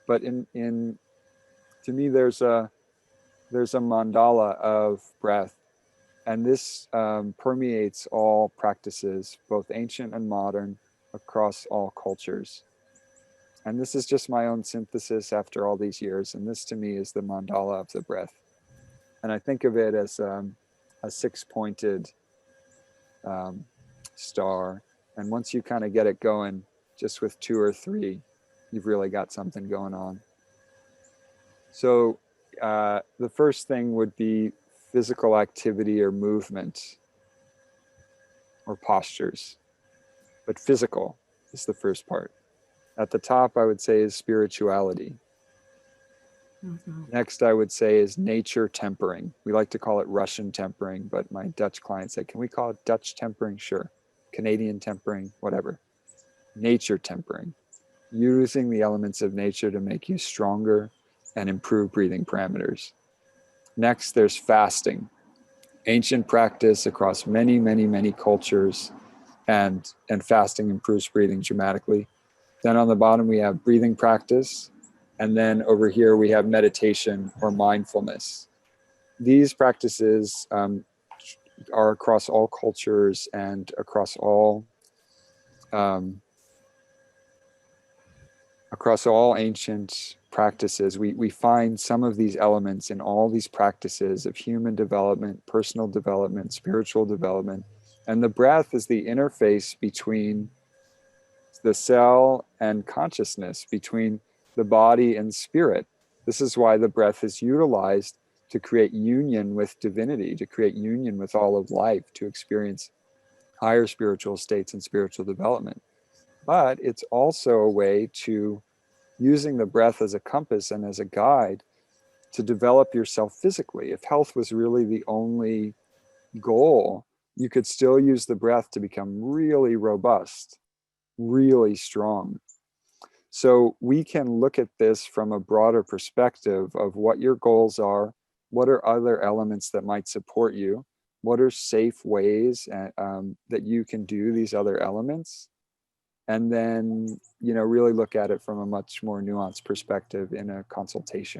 But to me, there's a mandala of breath, and this permeates all practices, both ancient and modern, across all cultures. And this is just my own synthesis after all these years. And this to me is the mandala of the breath. And I think of it as a six-pointed star. And once you kind of get it going, just with 2 or 3, you've really got something going on. So the first thing would be physical activity or movement or postures. But physical is the first part. At the top, I would say, is spirituality. Mm-hmm. Next, I would say, is nature tempering. We like to call it Russian tempering, but my Dutch clients say, can we call it Dutch tempering? Sure. Canadian tempering, whatever. Nature tempering. Using the elements of nature to make you stronger and improve breathing parameters. Next, there's fasting. Ancient practice across many, many, many cultures, and fasting improves breathing dramatically. Then on the bottom, we have breathing practice. And then over here, we have meditation or mindfulness. These practices are across all cultures and across all ancient practices. We find some of these elements in all these practices of human development, personal development, spiritual development. And the breath is the interface between the cell and consciousness, between the body and spirit. This is why the breath is utilized to create union with divinity, to create union with all of life, to experience higher spiritual states and spiritual development. But it's also a way to, using the breath as a compass and as a guide, to develop yourself physically. If health was really the only goal, you could still use the breath to become really robust, really strong. So we can look at this from a broader perspective of what your goals are, what are other elements that might support you, what are safe ways that you can do these other elements, and then, really look at it from a much more nuanced perspective in a consultation.